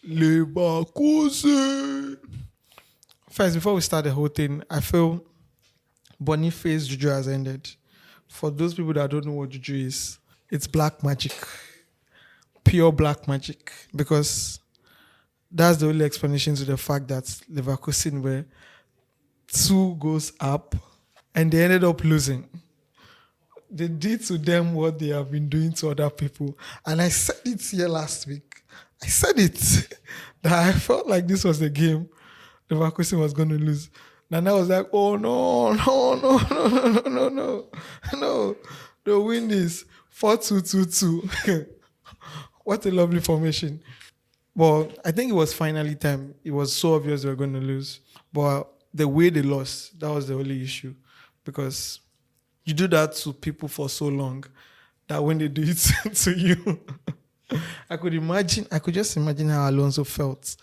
Leverkusen. First, before we start the whole thing, I feel Boniface Juju has ended. For those people that don't know what Juju is, it's black magic. Pure black magic. Because that's the only explanation to the fact that Leverkusen were 2 goals up and they ended up losing. They did to them what they have been doing to other people. And I said it here last week. I said it that I felt like this was the game Leverkusen was going to lose. And I was like, oh no, no. The win is 4-2-2-2. What a lovely formation. But I think it was finally time. It was so obvious they were going to lose. But the way they lost, that was the only issue. Because you do that to people for so long that when they do it to you, I could just imagine how Alonso felt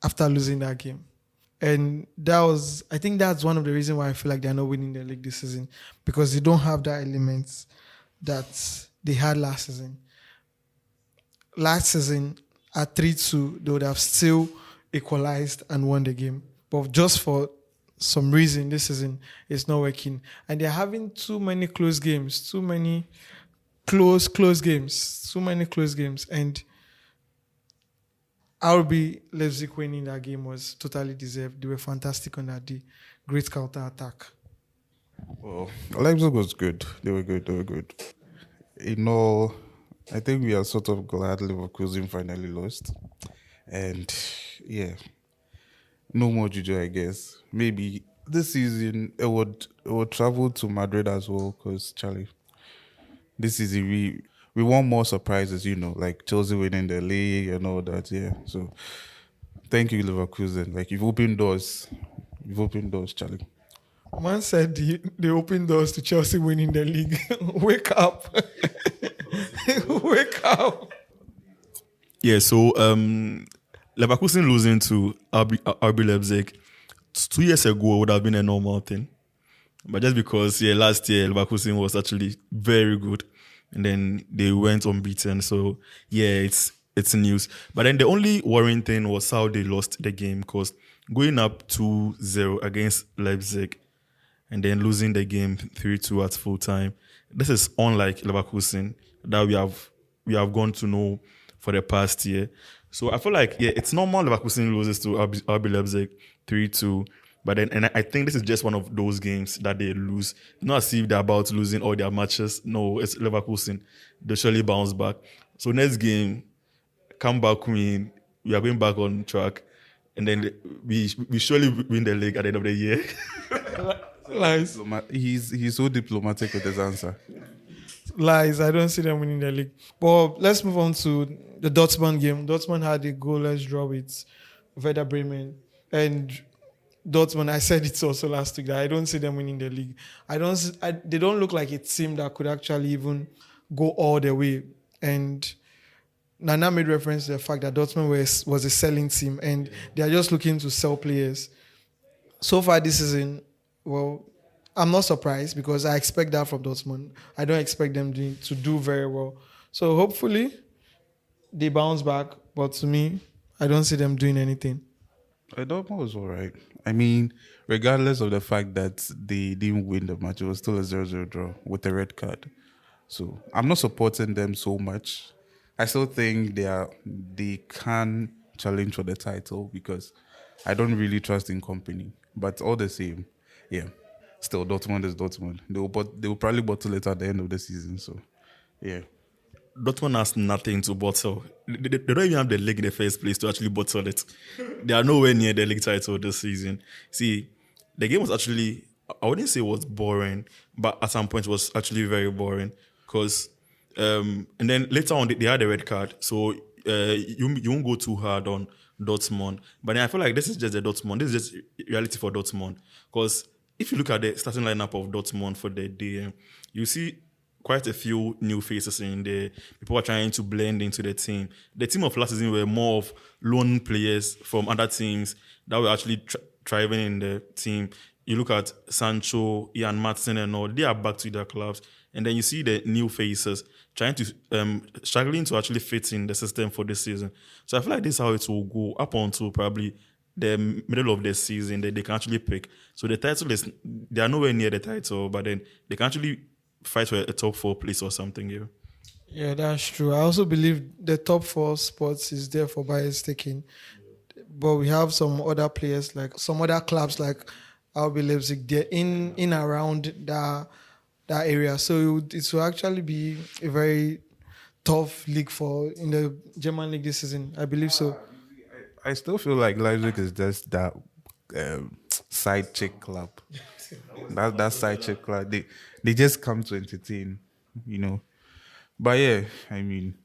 after losing that game. And I think that's one of the reasons why I feel like they're not winning the league this season, because they don't have that element that they had last season. Last season, at 3-2, they would have still equalized and won the game. But just for some reason, this season, it's not working. And they're having too many close games, too many close games. And RB Leipzig winning that game was totally deserved. They were fantastic on that day. Great counter attack. Well, Leipzig was good. They were good. I think we are sort of glad Leverkusen finally lost. And yeah, no more Juju, I guess. Maybe this season it would travel to Madrid as well, because Charlie, this season we want more surprises, like Chelsea winning the league and all that. Yeah. So thank you, Leverkusen. Like you've opened doors, Charlie. Man said they opened doors to Chelsea winning the league. Wake up. Wake up. Yeah, so Leverkusen losing to RB Leipzig 2 years ago would have been a normal thing. But just because, last year Leverkusen was actually very good. And then they went unbeaten. So, it's news. But then the only worrying thing was how they lost the game, because going up 2-0 against Leipzig and then losing the game 3-2 at full time, this is unlike Leverkusen that we have gone to know for the past year. So I feel like, it's normal Leverkusen loses to RB Leipzig 3-2. But then, and I think this is just one of those games that they lose. Not as if they're about losing all their matches. No, it's Leverkusen. They surely bounce back. So next game, come back win. We are going back on track. And then we surely win the league at the end of the year. Lies. He's so diplomatic with his answer. Lies. I don't see them winning the league. But let's move on to the Dortmund game. Dortmund had a goalless draw with Werder Bremen. And Dortmund, I said it also last week that I don't see them winning the league. They don't look like a team that could actually even go all the way. And Nana made reference to the fact that Dortmund was a selling team and they are just looking to sell players. So far this season, well, I'm not surprised because I expect that from Dortmund. I don't expect them to do very well. So hopefully they bounce back. But to me, I don't see them doing anything. Dortmund was all right. I mean, regardless of the fact that they didn't win the match, it was still a 0-0 draw with a red card. So I'm not supporting them so much. I still think they can challenge for the title because I don't really trust in company. But all the same, still Dortmund is Dortmund. They will probably bottle it at the end of the season. So, yeah. Dortmund has nothing to bottle. They don't even have the league in the first place to actually bottle it. They are nowhere near the league title this season. See, the game was actually, I wouldn't say it was boring, but at some point it was actually very boring. Because, and then later on they had a red card, so you won't go too hard on Dortmund. But then I feel like this is just the Dortmund. This is just reality for Dortmund. Because if you look at the starting lineup of Dortmund for the day, you see quite a few new faces in there. People are trying to blend into the team. The team of last season were more of lone players from other teams that were actually thriving in the team. You look at Sancho, Ian Matson, and all, they are back to their clubs. And then you see the new faces struggling to actually fit in the system for this season. So I feel like this is how it will go up until probably the middle of the season that they can actually pick. So the title they are nowhere near the title, but then they can actually fight for a top 4 place or something here. Yeah, that's true. I also believe the top 4 spots is there for Bayern's taking. But we have some other players, like some other clubs like RB Leipzig, they're in around that area. So it will actually be a very tough league in the German league this season. I believe so. I still feel like Leipzig is just that side chick club. that side chick club. They just come to entertain, you know. But yeah, I mean,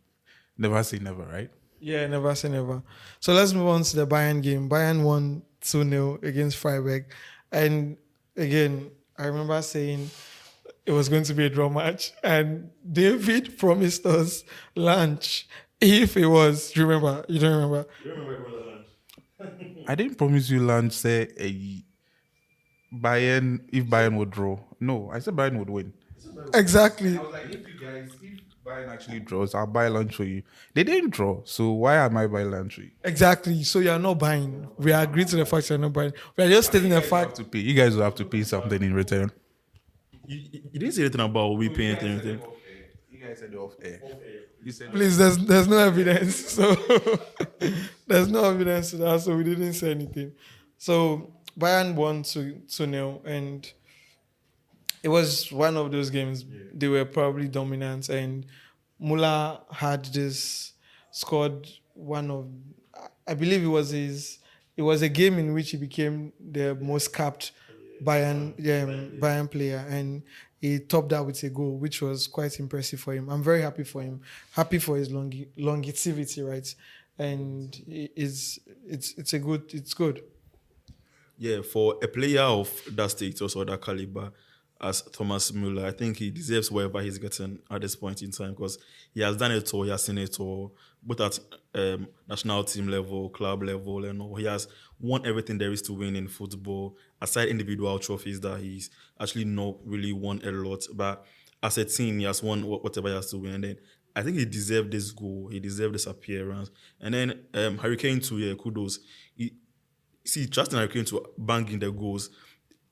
never say never, right? Yeah, never say never. So let's move on to the Bayern game. Bayern won 2-0 against Freiburg. And again, I remember saying it was going to be a draw match. And David promised us lunch if it was. Do you remember? You don't remember? I didn't promise you lunch, say Bayern, if Bayern would draw. No, I said Bayern would win. Exactly. I was like, if Bayern actually draws, I'll buy lunch for you. They didn't draw, so why am I buying lunch for you? Exactly. So you're not buying. We agree to the fact you're not buying. We're just stating the fact. You guys will have to pay something in return. You didn't say anything about we paying anything. You guys said off air. You said Please, there's no evidence. So there's no evidence to that. So we didn't say anything. So Bayern won 2-0, and it was one of those games. They were probably dominant, and Muller had scored one of, I believe it was a game in which he became the most capped Bayern player, and he topped that with a goal, which was quite impressive for him. I'm very happy for him, happy for his longevity, right? And it's good. Yeah, for a player of that status or that caliber as Thomas Müller, I think he deserves whatever he's getting at this point in time, because he has done it all, he has seen it all, both at national team level, club level, and all. He has won everything there is to win in football, aside individual trophies that he's actually not really won a lot. But as a team, he has won whatever he has to win. And then I think he deserved this goal, he deserved this appearance. And then Harry Kane too, yeah, kudos. Trusting Harry Kane to bang in the goals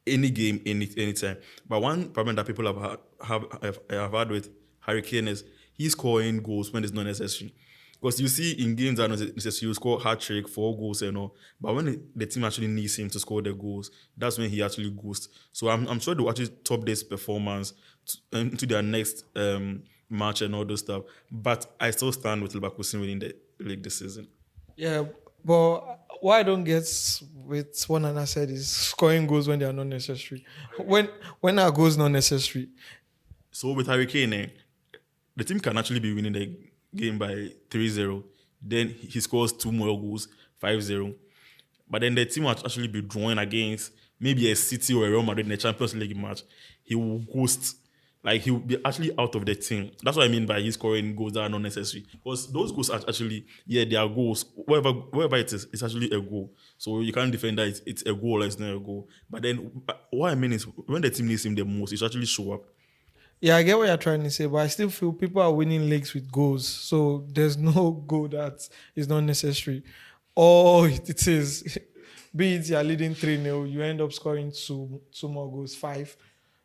any game, anytime. But one problem that people have had with Harry Kane is he's scoring goals when it's not necessary. Because you see in games that are necessary, you score hat-trick, 4 goals and all. But when the team actually needs him to score the goals, that's when he actually goes. So I'm sure they'll actually top this performance into their next match and all those stuff. But I still stand with Leverkusen winning the league this season. Yeah, but what I don't get with what Nana said is scoring goals when they are not necessary. When are goals not necessary? So with Harry Kane, the team can actually be winning the game by 3-0. Then he scores 2 more goals, 5-0. But then the team will actually be drawing against maybe a City or a Real Madrid in a Champions League match. He will ghost. Like, he will be actually out of the team. That's what I mean by he's scoring goals that are not necessary. Because those goals are actually, they are goals. Wherever it is, it's actually a goal. So you can't defend that it's a goal or it's not a goal. But then what I mean is, when the team needs him the most, it should actually show up. Yeah, I get what you're trying to say, but I still feel people are winning leagues with goals. So there's no goal that is not necessary. Or it is, be it you're leading 3-0, you end up scoring two more goals, 5.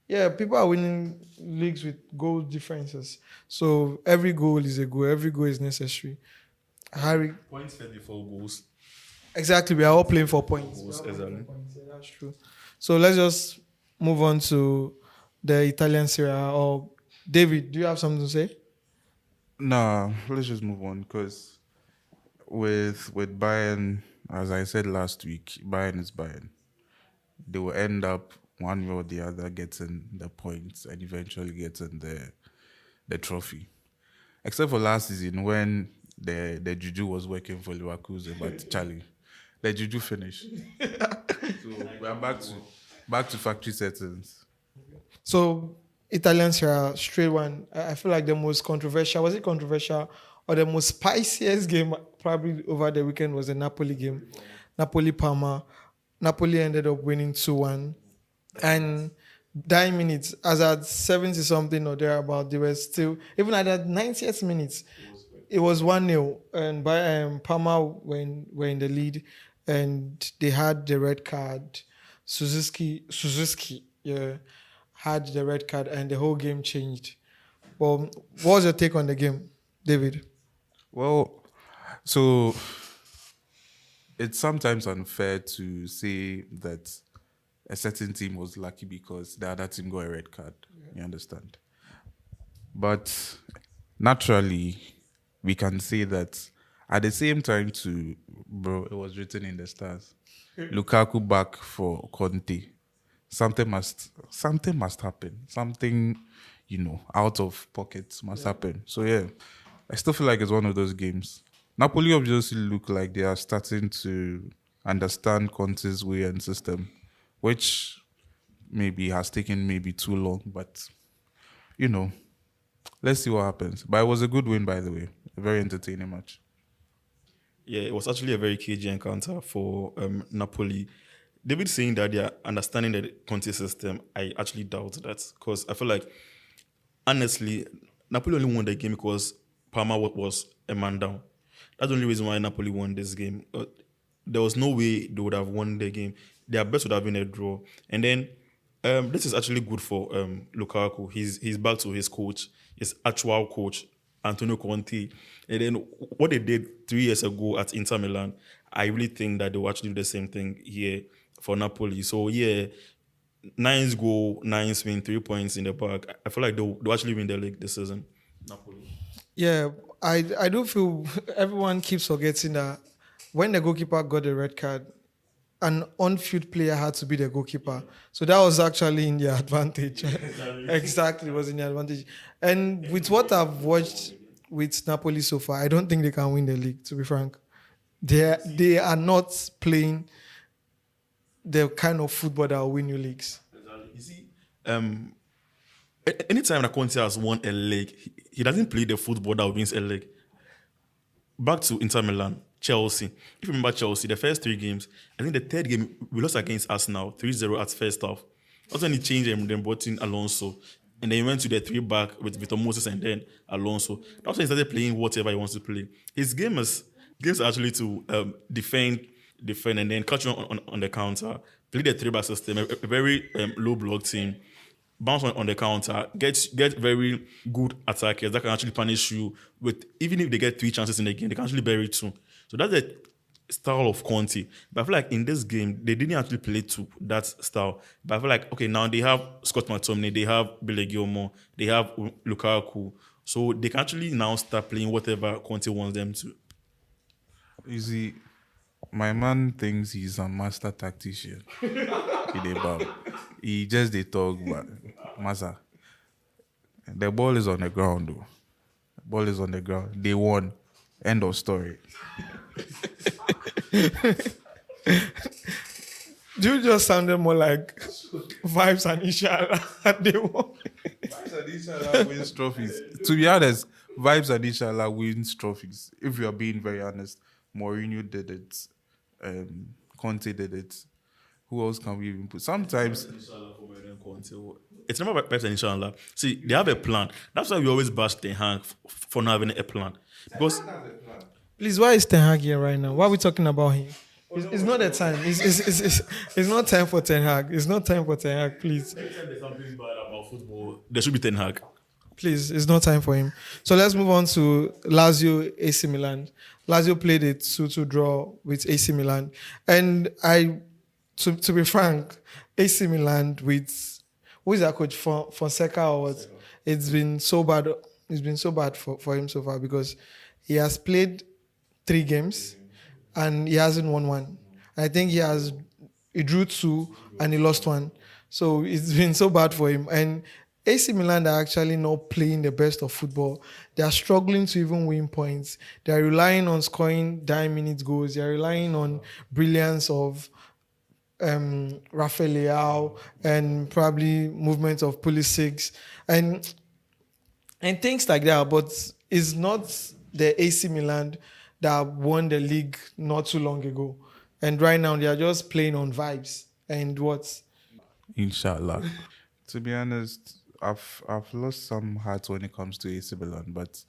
Yeah, people are winning leagues with goal differences. So every goal is a goal. Every goal is necessary. Harry. Points fed before goals. Exactly. We are all playing for points. Exactly. Yeah, that's true. So let's just move on to the Italian Serie A. Or David, do you have something to say? Nah, let's just move on, because with Bayern, as I said last week, Bayern is Bayern. They will end up one way or the other getting the points and eventually getting the trophy. Except for last season when the juju was working for Leverkusen, but Charlie, the juju finished. So we are back to factory settings. So Italian Serie A, straight one. I feel like the most controversial, was it controversial, or the most spiciest game probably over the weekend was the Napoli game. Napoli-Parma. Napoli ended up winning 2-1. And 9 minutes, as at 70 something or thereabout, they were still, even at that 90th minutes, it was 1-0. And by Parma were in the lead, and they had the red card. Suzuki, yeah, had the red card, and the whole game changed. Well, what was your take on the game, David? Well, so it's sometimes unfair to say that a certain team was lucky because the other team got a red card. You understand? But naturally, we can say that at the same time, too, bro, it was written in the stars. Lukaku back for Conte. Something must happen. Something, out of pockets must happen. So yeah, I still feel like it's one of those games. Napoli obviously look like they are starting to understand Conte's way and system, which maybe has taken maybe too long, but let's see what happens. But it was a good win, by the way. A very entertaining match. Yeah, it was actually a very cagey encounter for Napoli. David saying that they are understanding the Conte system, I actually doubt that, because I feel like, honestly, Napoli only won the game because Parma was a man down. That's the only reason why Napoli won this game. There was no way they would have won the game. Their best would have been a draw. And then this is actually good for Lukaku. He's back to his coach, his actual coach, Antonio Conte. And then what they did 3 years ago at Inter Milan, I really think that they will actually do the same thing here for Napoli. So yeah, 9's goal, 9's win, 3 points in the bag. I feel like they'll actually win the league this season. Napoli. Yeah, I do feel everyone keeps forgetting that when the goalkeeper got the red card, an on-field player had to be the goalkeeper. So that was actually in their advantage. Exactly, it was in their advantage. And with what I've watched with Napoli so far, I don't think they can win the league, to be frank. They are not playing the kind of football that will win you leagues. You see, anytime that Conte has won a league, he doesn't play the football that wins a league. Back to Inter Milan, Chelsea. If you remember Chelsea, the first 3 games, I think the third game, we lost against Arsenal, 3-0 at first half. That's when he changed and then brought in Alonso. And then he went to the 3-back with Victor Moses and then Alonso. That's when he started playing whatever he wants to play. His game is actually to defend, and then catch on the counter, play the 3-back system, a very low block team, bounce on the counter, get very good attackers that can actually punish you with, even if they get 3 chances in the game, they can actually bury 2. So that's the style of Conte. But I feel like in this game, they didn't actually play to that style. But I feel like, okay, now they have Scott McTominay, they have Billy Gilmore, they have Lukaku. So they can actually now start playing whatever Conte wants them to. You see, my man thinks he's a master tactician. He just they talk, but Masa, the ball is on the ground, though. The ball is on the ground. They won. End of story. You just sounded more like Vibes and Inshallah. They won. Vibes and Inshallah wins trophies. To be honest, Vibes and Inshallah wins trophies. If you are being very honest, Mourinho did it. Conte did it. Who else can we even put? Sometimes it's never Pep and Inshallah. See, they have a plan. That's why we always bash Ten Hag for not having a plan. Because Please, why is Ten Hag here right now? Why are we talking about him? It's not the time. It's not time for Ten Hag. It's not time for Ten Hag, please. anytime there's something bad about football, there should be Ten Hag. Please, it's not time for him. So let's move on to Lazio AC Milan. Lazio played a 2-2 draw with AC Milan. And to be frank, AC Milan with, who is that coach? Fonseca or what? It's been so bad. It's been so bad for him so far because he has played 3 games and he hasn't won 1. I think he drew 2 and he lost 1. So it's been so bad for him. And AC Milan are actually not playing the best of football. They are struggling to even win points. They are relying on scoring 9-minute goals. They are relying on brilliance of Rafael Leao and probably movement of Pulisic and things like that. But it's not the AC Milan that won the league not too long ago. And right now they are just playing on vibes and what. Inshallah. To be honest, I've lost some heart when it comes to AC Milan, but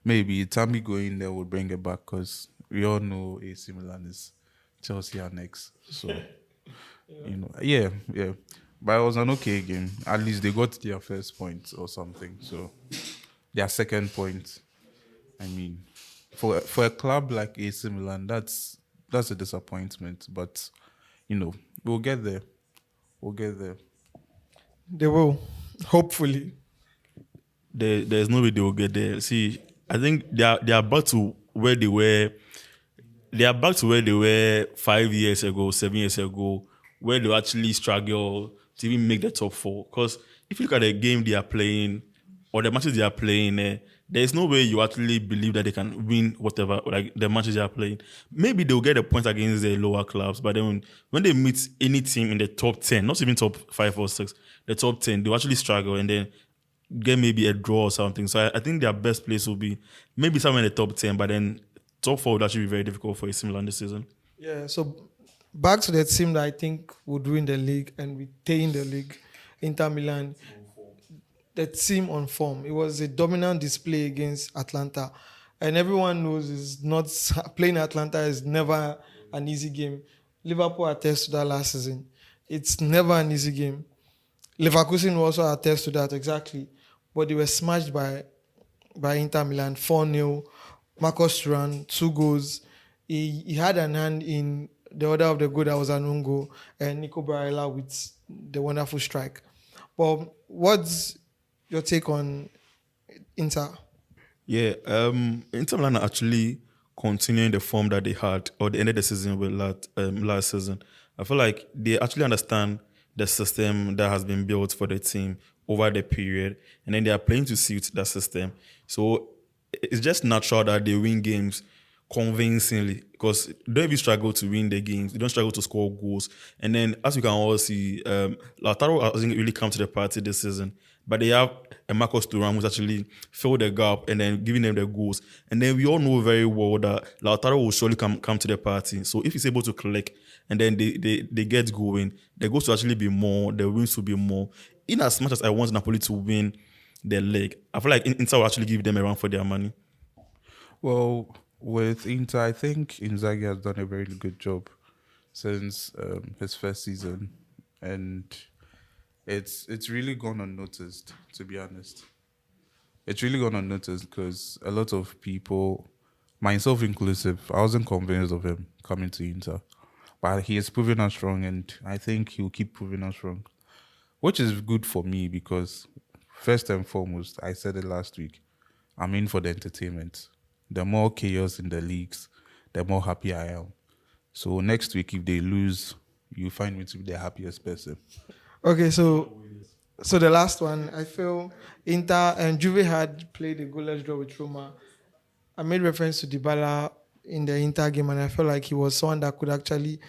maybe Tammy going there will bring it back because we all know AC Milan is Chelsea are next. So yeah. But it was an okay game. At least they got their first point or something. So their second point. I mean, for a club like AC Milan, that's a disappointment. But we'll get there. We'll get there. They will, hopefully. There's no way they will get there. See, I think they are back to where they were. They are back to where they were 5 years ago, 7 years ago, where they actually struggle to even make the top four. Because if you look at the game they are playing or the matches they are playing, there's no way you actually believe that they can win whatever, like the matches they are playing. Maybe they'll get a point against the lower clubs, but then when they meet any team in the top 10, not even top 5 or 6, the top 10, they'll actually struggle and then get maybe a draw or something. So I think their best place will be maybe somewhere in the top 10, but then top 4 would actually be very difficult for AC Milan this season. Yeah, so back to the team that I think would win the league and retain the league, Inter Milan. The team on form. It was a dominant display against Atlanta. And everyone knows is not playing Atlanta is never an easy game. Liverpool attest to that last season. It's never an easy game. Leverkusen will also attest to that exactly. But they were smashed by Inter Milan 4-0. Marcus Thuram, 2 goals. He had an hand in the order of the goal that was an own goal, and Nico Barella with the wonderful strike. But what's your take on Inter? Yeah, Inter Milan are actually continuing the form that they had or they ended the season with last season. I feel like they actually understand the system that has been built for the team over the period, and then they are playing to suit that system. So it's just natural that they win games convincingly because they don't even struggle to win the games. They don't struggle to score goals. And then, as you can all see, Lautaro hasn't really come to the party this season. But they have a Marcus Thuram who's actually filled the gap and then giving them the goals. And then we all know very well that Lautaro will surely come to the party. So if he's able to click and then they get going, the goals will actually be more, the wins will be more. In as much as I want Napoli to win the league, I feel like Inter will actually give them a run for their money. Well, with Inter, I think Inzaghi has done a very good job since his first season, and it's really gone unnoticed. To be honest, it's really gone unnoticed because a lot of people, myself inclusive, I wasn't convinced of him coming to Inter, but he has proven us wrong, and I think he'll keep proving us wrong, which is good for me because first and foremost, I said it last week, I'm in for the entertainment. The more chaos in the leagues, the more happy I am. So next week, if they lose, you find me to be the happiest person. Okay, so the last one, I feel Inter and Juve had played a goalless draw with Roma. I made reference to Dybala in the Inter game, and I felt like he was someone that could actually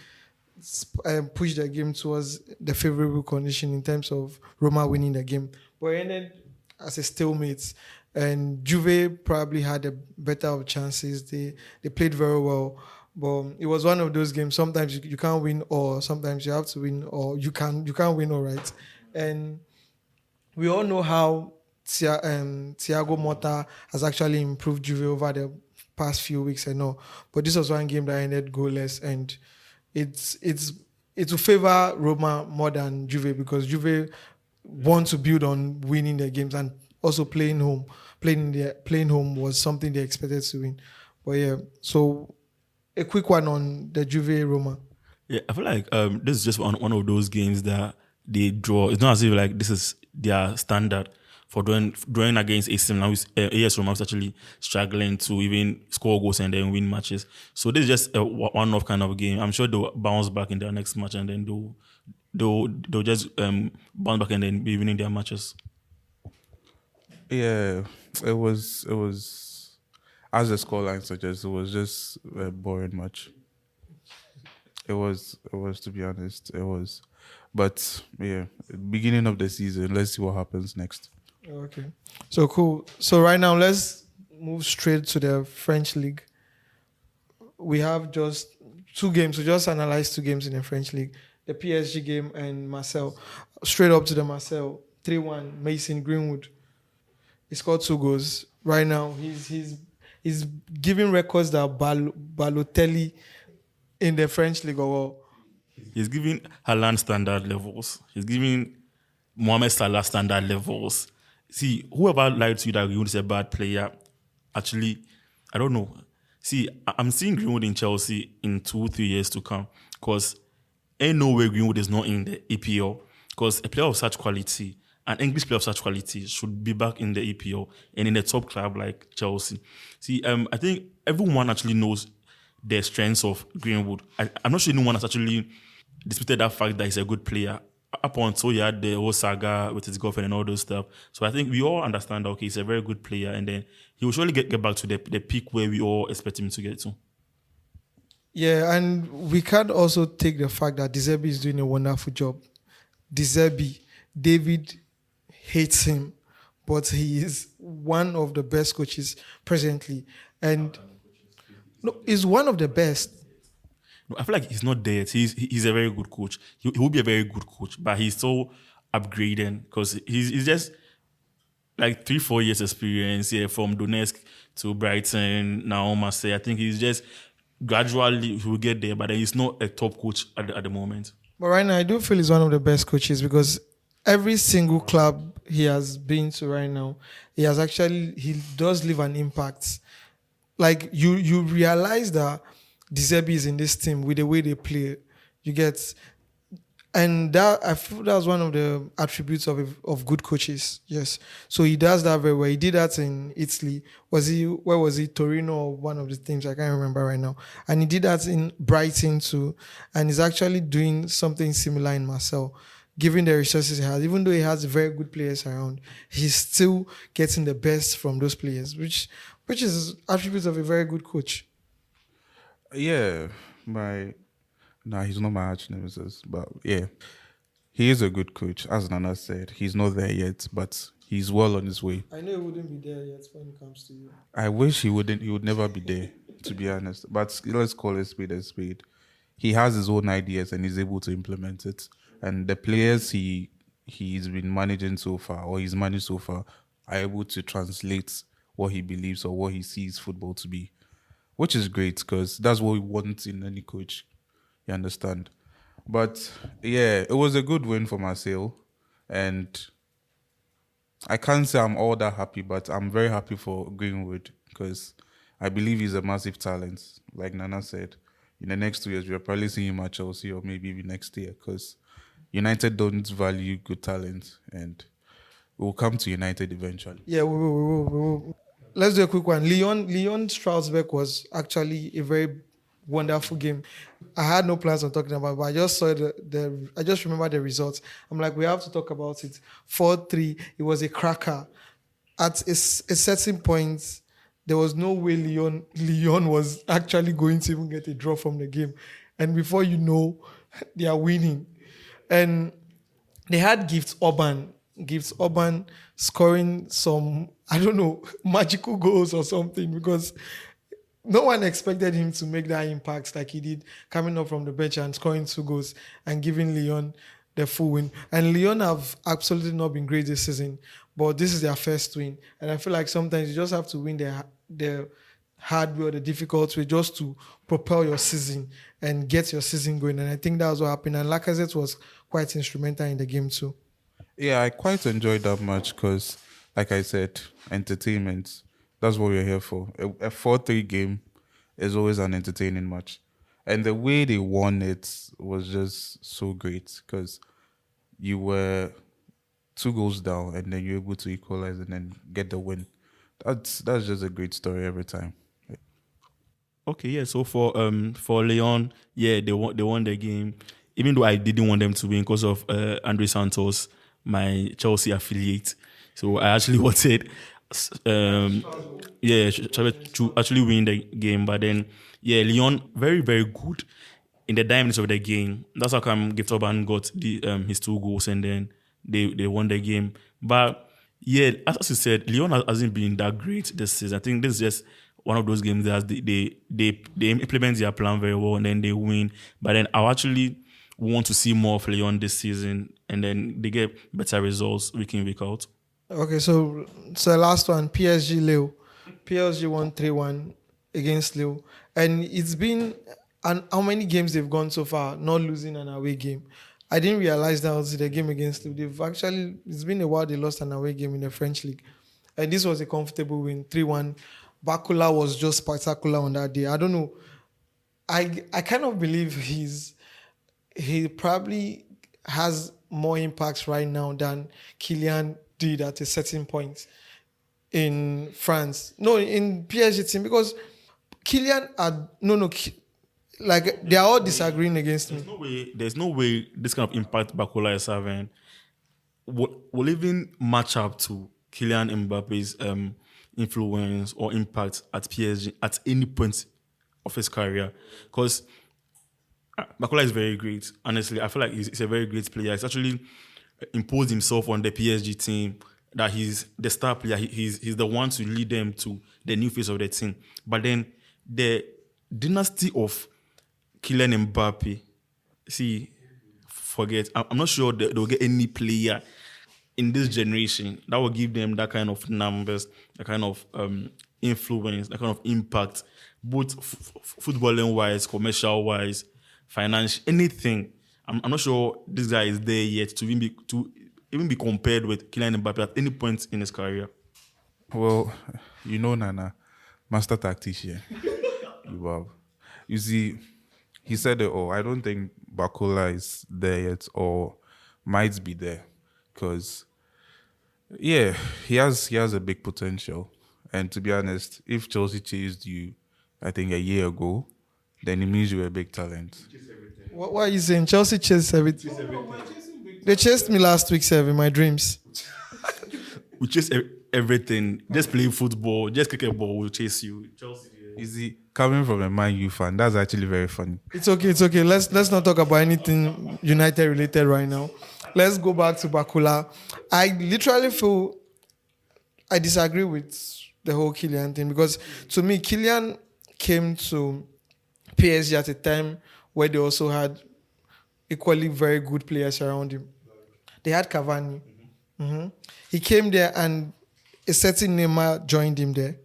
push the game towards the favorable condition in terms of Roma winning the game. But it ended as a stalemate. And Juve probably had a better of chances. They played very well. But it was one of those games. Sometimes you can't win, or sometimes you have to win, or you can't win all right. And we all know how Thiago Motta has actually improved Juve over the past few weeks and all. But this was one game that ended goalless, and it will favor Roma more than Juve because Juve want to build on winning their games, and also playing home was something they expected to win. But yeah, so a quick one on the Juve Roma. Yeah, I feel like this is just one of those games that they draw. It's not as if like this is their standard for drawing against AC Milan. AS Roma was actually struggling to even score goals and then win matches. So this is just a one-off kind of game. I'm sure they'll bounce back in their next match and then they'll just bounce back and then be winning their matches. Yeah, it was as the scoreline suggests, it was just a boring match. It was to be honest, it was. But yeah, beginning of the season, let's see what happens next. Okay. So cool. So right now let's move straight to the French league. We have just two games. We just analyzed two games in the French league: the PSG game and Marcel. Straight up to the Marcel 3-1. Mason Greenwood. He scored two goals. Right now, he's giving records that Balotelli in the French league. Or He's giving Haaland standard levels. He's giving Mohamed Salah standard levels. See, whoever lied to you that Greenwood is a bad player, actually, I don't know. See, I'm seeing Greenwood in Chelsea in 2-3 years to come because ain't no way Greenwood is not in the EPL because a player of such quality, an English player of such quality should be back in the EPL and in a top club like Chelsea. See, I think everyone actually knows the strengths of Greenwood. I'm not sure anyone has actually disputed that fact that he's a good player up until he had the whole saga with his girlfriend and all those stuff. So I think we all understand that, okay, he's a very good player and then he will surely get back to the peak where we all expect him to get to. yeah, and we can't also take the fact that De Zerbi is doing a wonderful job. De Zerbi, David hates him, but he is one of the best coaches presently. And no, he's one of the best. No, I feel like he's not there yet. He's a very good coach. He will be a very good coach, but he's so upgrading because he's just like 3-4 years experience from Donetsk to Brighton, now Marseille. I think he's just gradually he will get there, but he's not a top coach at the moment. But right now, I do feel he's one of the best coaches because every single club he has been to right now, he does leave an impact. Like you realize that De Zerbi is in this team with the way they play. You get, and that I feel that's one of the attributes of good coaches. Yes, so he does that very well. He did that in Italy. Where was he? Torino or one of the teams I can't remember right now. And he did that in Brighton too. And he's actually doing something similar in Marseille. Given the resources he has, even though he has very good players around, he's still getting the best from those players, which is attributes of a very good coach. Yeah, he's not my arch nemesis, but yeah, he is a good coach. As Nana said, he's not there yet, but he's well on his way. I know he wouldn't be there yet when it comes to you. I wish he wouldn't. He would never be there, to be honest. But let's call a spade a spade. He has his own ideas and he's able to implement it. And the players he's been managing so far, or he's managed so far, are able to translate what he believes or what he sees football to be, which is great because that's what we want in any coach. You understand? But yeah, it was a good win for Marseille, and I can't say I'm all that happy, but I'm very happy for Greenwood because I believe he's a massive talent. Like Nana said, in the next 2 years, we'll probably see him at Chelsea or maybe even next year because United don't value good talent, and we'll come to United eventually. Yeah, we will. Let's do a quick one. Leon Strasberg was actually a very wonderful game. I had no plans on talking about it, but I just saw I just remember the results. I'm like, we have to talk about it. 4-3, it was a cracker. At a certain point, there was no way Leon was actually going to even get a draw from the game. And before you know, they are winning. And they had Gifts Orban scoring some, I don't know, magical goals or something because no one expected him to make that impact like he did, coming up from the bench and scoring 2 goals and giving Lyon the full win. And Lyon have absolutely not been great this season, but this is their first win. And I feel like sometimes you just have to win the hard way or the difficult way just to propel your season and get your season going. And I think that was what happened. And Lacazette was quite instrumental in the game too. Yeah, I quite enjoyed that match because, like I said, entertainment. That's what we're here for. A 4-3 game is always an entertaining match. And the way they won it was just so great because you were 2 goals down and then you're able to equalize and then get the win. That's just a great story every time. Okay, yeah. So for Leon, yeah, they won the game. Even though I didn't want them to win because of Andre Santos, my Chelsea affiliate. So I actually wanted to actually win the game. But then, yeah, Leon, very, very good in the diamonds of the game. That's how come Gift Orban got his 2 goals and then they won the game. But, yeah, as you said, Leon hasn't been that great this season. I think this is just one of those games that they implement their plan very well and then they win. But then I actually want to see more of Leon this season, and then they get better results week in, week out. Okay, so last one, PSG Lille. PSG won 3-1 against Lille. And it's been, and how many games they've gone so far, not losing an away game. I didn't realize that was the game against Lille. It's been a while they lost an away game in the French league. And this was a comfortable win, 3-1. Barcola was just spectacular on that day. I don't know. I kind of believe he probably has more impacts right now than Kylian did at a certain point in France. No, in PSG team, because Kylian like they are all disagreeing against me. There's no way this kind of impact Barcola is having will even match up to Kylian Mbappe's influence or impact at PSG at any point of his career. Because Barcola is very great. Honestly, I feel like he's a very great player. He's actually imposed himself on the PSG team, that he's the star player. He's the one to lead them to the new face of the team. But then the dynasty of Kylian Mbappé, forget. I'm not sure they'll get any player in this generation that will give them that kind of numbers, that kind of influence, that kind of impact, both footballing wise, commercial wise, financial, anything. I'm not sure this guy is there yet to even be compared with Kylian Mbappé at any point in his career. Well, Nana, master tactician. You see, he said it all. I don't think Barcola is there yet or might be there. Because, he has a big potential. And to be honest, if Chelsea chased you, I think a year ago, then it means you're a big talent. What are you saying? Chelsea chased everything. They chased me last week, sir, in my dreams. We chase everything. Just play football. Just kick a ball. We'll chase you. Chelsea. Easy. Coming from a Man U fan, that's actually very funny. It's okay. Let's not talk about anything United related right now. Let's go back to Barcola. I literally feel I disagree with the whole Kylian thing, because to me, Kylian came to PSG at a time where they also had equally very good players around him. They had Cavani. Mm-hmm. He came there and a certain Neymar joined him there.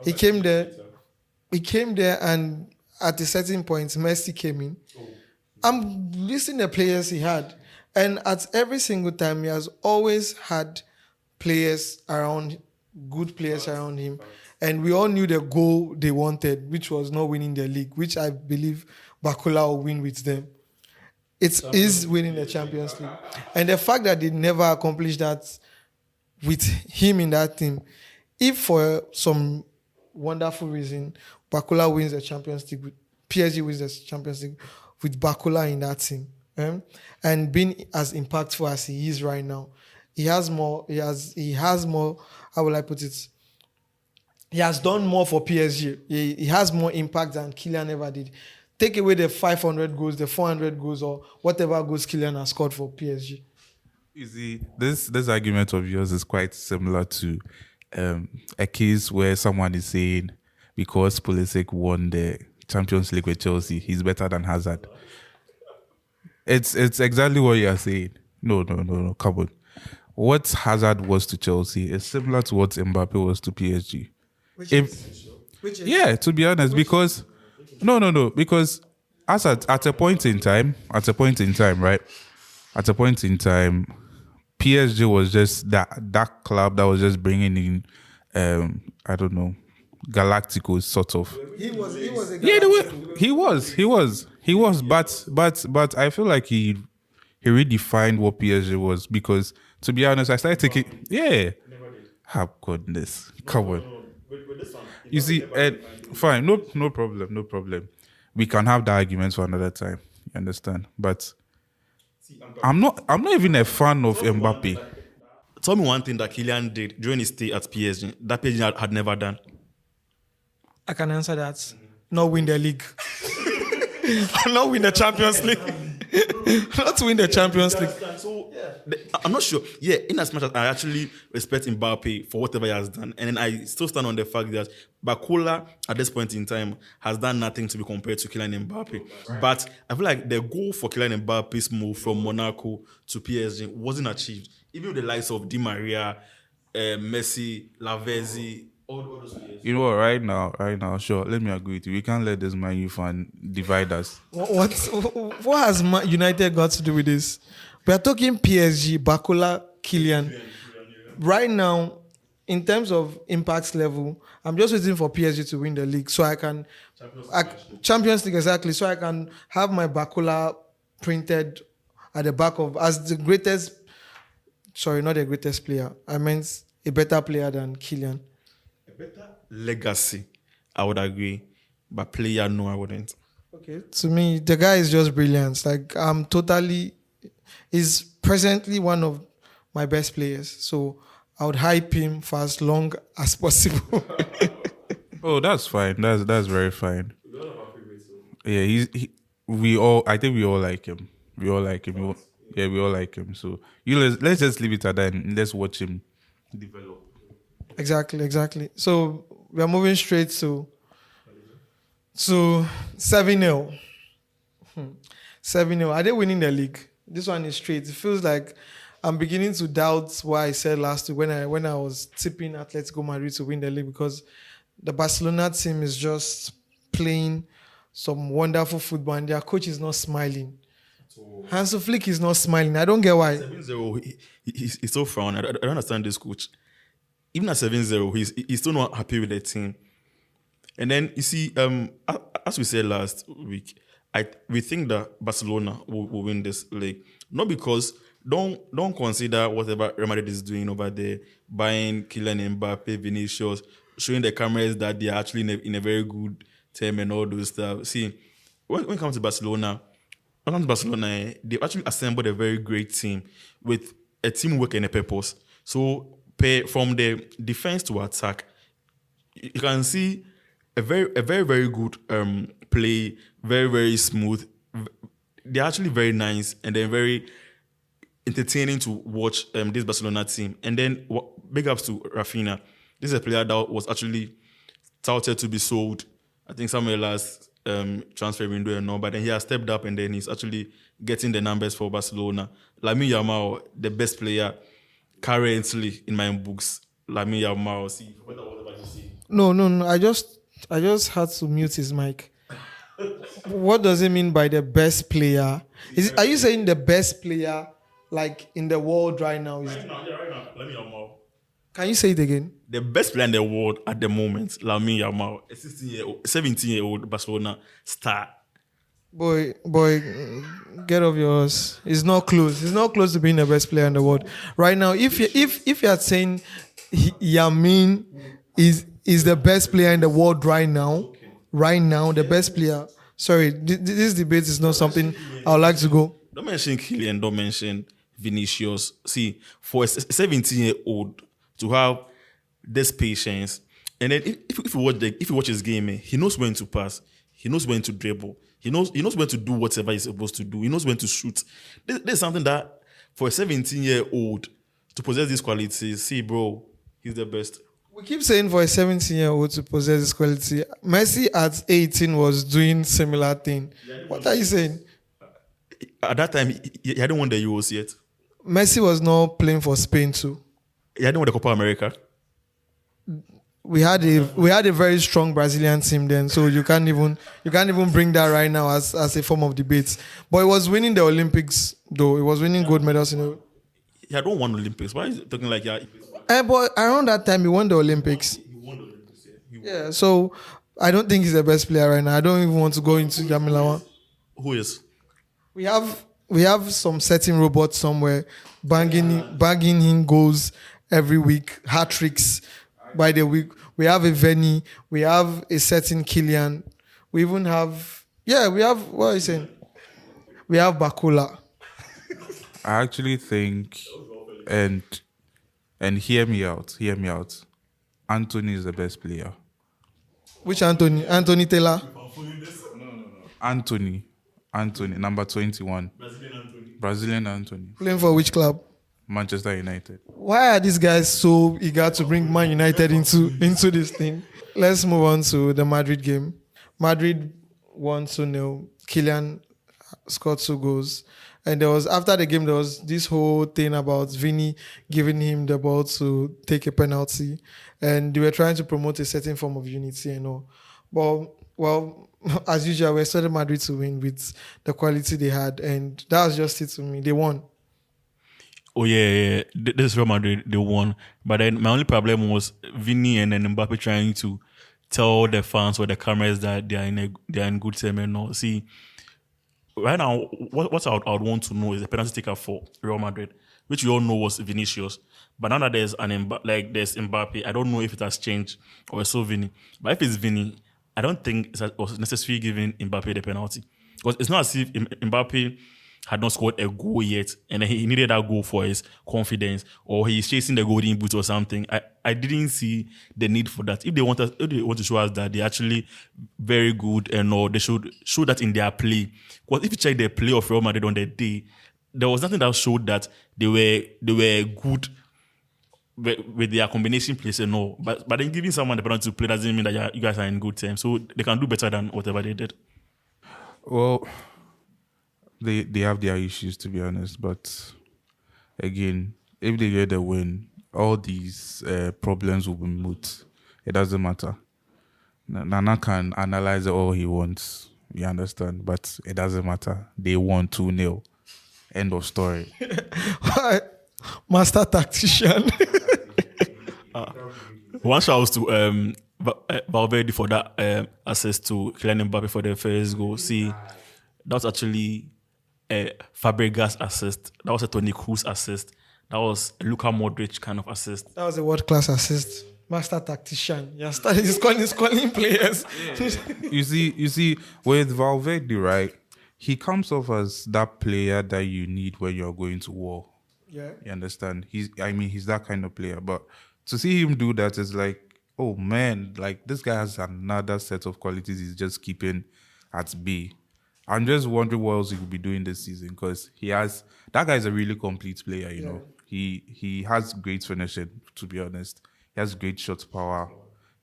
He came there and at a certain point, Messi came in. I'm listing the players he had. And at every single time, he has always had players around, good players around him. And we all knew the goal they wanted, which was not winning the league, which I believe Barcola will win with them. It is winning the Champions League. And the fact that they never accomplished that with him in that team, if for some wonderful reason Barcola wins the Champions League, PSG wins the Champions League with Barcola in that team, and being as impactful as he is right now, he has more, how will I put it? He has done more for PSG. He has more impact than Kylian ever did. Take away the 500 goals, the 400 goals, or whatever goals Kylian has scored for PSG. You see, this argument of yours is quite similar to a case where someone is saying because Pulisic won the Champions League with Chelsea, he's better than Hazard. It's exactly what you are saying. No, come on. What Hazard was to Chelsea is similar to what Mbappé was to PSG. Which is? Yeah, to be honest, because because at a point in time, right? At a point in time, PSG was just that club that was just bringing in, I don't know, Galacticos sort of. He was a Galactico. He was, but I feel like he redefined what PSG was, because to be honest, I started taking oh goodness, come on. You see, fine, no problem. We can have the arguments for another time. You understand? But I'm not even a fan of Mbappé. Tell me one thing that Kylian did during his stay at PSG that PSG had never done. I can answer that. Not win the league. Not win the Champions League. not to win the Champions League. So I'm not sure. Yeah, in as much as I actually respect Mbappe for whatever he has done, and then I still stand on the fact that Barcola at this point in time has done nothing to be compared to Kylian Mbappe. Right. But I feel like the goal for Kylian Mbappe's move from Monaco to PSG wasn't achieved. Even with the likes of Di Maria, Messi, Lavezzi, all those players. You know what? Right now, sure. Let me agree with you. We can't let this Man U fan divide us. What has United got to do with this? We are talking PSG, Barcola, Kylian. Right now, in terms of impact level, I'm just waiting for PSG to win the league so I can Champions League exactly, so I can have my Barcola printed at the back of as the greatest. Sorry, not the greatest player. I meant a better player than Kylian. Better legacy, I would agree, but player, no, I wouldn't. Okay, to me, the guy is just brilliant. Like he's presently one of my best players. So I would hype him for as long as possible. Oh, that's fine. That's very fine. Yeah, I think we all like him. We all like him. We all like him. So let's just leave it at that and let's watch him develop. Exactly. So we are moving straight to 7-0. 7-0. Are they winning the league? This one is straight. It feels like I'm beginning to doubt what I said last week when I was tipping Atletico Madrid to win the league, because the Barcelona team is just playing some wonderful football and their coach is not smiling. Hansi Flick is not smiling. I don't get why. 7-0, he's so frown. I don't understand this coach. Even at 7-0, he's still not happy with the team. And then, you see, as we said last week, we think that Barcelona will win this league. Not because, don't consider whatever Real Madrid is doing over there, buying Kylian Mbappé, Vinicius, showing the cameras that they are actually in a very good term and all those stuff. See, when it comes to Barcelona, they've actually assembled a very great team with a teamwork and a purpose. So, from the defense to attack, you can see a very good play, very, very smooth. They're actually very nice and they're very entertaining to watch this Barcelona team. And then big ups to Rafinha. This is a player that was actually touted to be sold, I think, somewhere last transfer window and all, but then he has stepped up and then he's actually getting the numbers for Barcelona. Lamine Yamal, the best player currently in my books. Lamine Yamal. See, what about you see? No. I just had to mute his mic. What does it mean by the best player? Are you saying the best player like in the world right now? Right now. Lamine Yamal. Can you say it again? The best player in the world at the moment, Lamine Yamal, a 17-year-old Barcelona star. Boy, get off yours. It's not close. It's not close to being the best player in the world right now. If you are saying Yamin is the best player in the world right now, the best player. Sorry, this debate is not something I would like to go. Don't mention Kylian. Don't mention Vinicius. See, for a 17-year-old to have this patience, and then if you watch his game, he knows when to pass. He knows when to dribble. He knows when to do whatever he's supposed to do. He knows when to shoot. There's something that for a 17-year-old to possess these qualities, see, bro, he's the best. We keep saying for a 17-year-old to possess this quality. Messi at 18 was doing similar thing. What are you saying? At that time, he hadn't won the Euros yet. Messi was not playing for Spain too. He hadn't won the Copa America. We had a very strong Brazilian team then, so you can't even bring that right now as a form of debate. But he was winning the Olympics though. He was winning gold medals in the. He had won Olympics. Why is it talking like yeah? But around that time he won the Olympics. He won the Olympics. Yeah. So I don't think he's the best player right now. I don't even want to go into Yamilawa. Who is? We have some certain robot somewhere banging in goals every week, hat tricks by the week. We have a Veni, we have a certain Kylian. We even have what are you saying? We have Barcola. I actually think, and hear me out. Anthony is the best player. Which Anthony? Anthony Taylor? Anthony Anthony, number 21. Brazilian Anthony. Playing for which club? Manchester United. Why are these guys so eager to bring Man United into this thing? Let's move on to the Madrid game. Madrid won 2-0. Kylian scored 2 goals. And after the game, there was this whole thing about Vini giving him the ball to take a penalty. And they were trying to promote a certain form of unity and all. But, well, as usual, we expected Madrid to win with the quality they had. And that was just it to me. They won. Oh yeah. This is Real Madrid. They won, but then my only problem was Vini and then Mbappe trying to tell the fans or the cameras that they are in good terms and all. See, right now, what I would want to know is the penalty taker for Real Madrid, which we all know was Vinicius. But now that there's there's Mbappe, I don't know if it has changed or it's still Vini. But if it's Vini, I don't think it was necessary giving Mbappe the penalty, because it's not as if Mbappe had not scored a goal yet, and he needed that goal for his confidence, or he's chasing the golden boot or something. I didn't see the need for that. If they want to show us that they're actually very good and all, they should show that in their play. Because if you check the play of Real Madrid on the day, there was nothing that showed that they were good with their combination plays and all. But then giving someone the penalty to play doesn't mean that you guys are in good terms. So they can do better than whatever they did. Well, they have their issues, to be honest. But again, if they get the win, all these problems will be moot. It doesn't matter. Nana can analyze it all he wants. You understand? But it doesn't matter. They won 2-0. End of story. Master tactician. One shout out to Valverde for that assist to Kylian Mbappé for the first goal. See, that was actually a Fabregas assist. That was a Toni Kroos assist. That was a Luka Modric kind of assist. That was a world-class assist. Master tactician. Yeah, he's calling players. You see, with Valverde, right? He comes off as that player that you need when you're going to war. Yeah. You understand? He's that kind of player. But to see him do that is like, oh man, like this guy has another set of qualities he's just keeping at bay. I'm just wondering what else he could be doing this season, because that guy's a really complete player, you know. He has great finishing, to be honest. He has great shot power.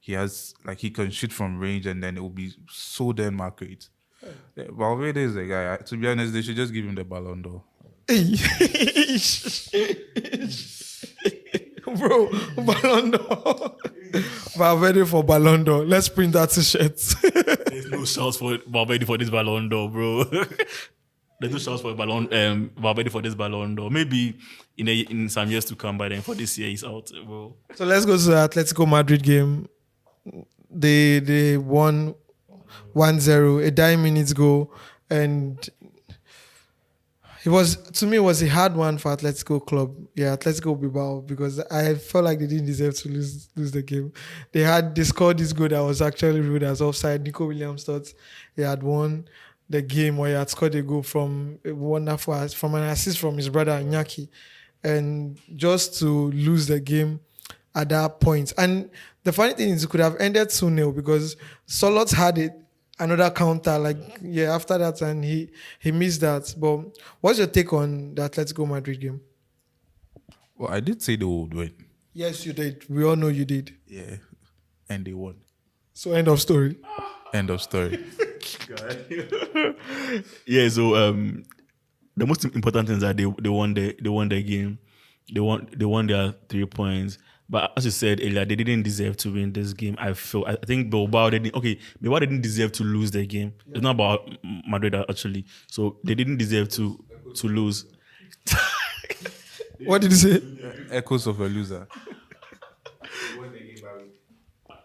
He can shoot from range, and then it will be so damn accurate. Yeah, Valverde is a guy. To be honest, they should just give him the Ballon d'Or. Bro, Ballon d'Or. Valverde for Ballon d'Or. Let's print that t-shirt. There's no chance for Valverde for this Ballon d'Or, bro. There's no chance for Valverde for this Ballon d'Or. Maybe in some years to come, but then for this year he's out, bro. So let's go to the Atletico Madrid game. They won 1-0, a 9 minutes goal, and it was a hard one for Atletico Club. Yeah, Atletico Bilbao, because I felt like they didn't deserve to lose the game. They scored this goal that was actually ruled as offside. Nico Williams thought he had won the game, or he had scored a goal from an assist from his brother Iñaki, and just to lose the game at that point. And the funny thing is, it could have ended 2-0 because Solot had another counter after that, and he missed that. But what's your take on the Atletico Madrid game? Well, I did say they would win. Yes, you did. We all know you did. Yeah, and they won. So end of story. End of story. Yeah. So the most important thing is that they won the game. They won their 3 points. But as you said earlier, they didn't deserve to win this game. I think Bilbao didn't deserve to lose the game. Yeah. It's not about Madrid actually. So they didn't deserve to lose. What did you say? Echoes of a loser.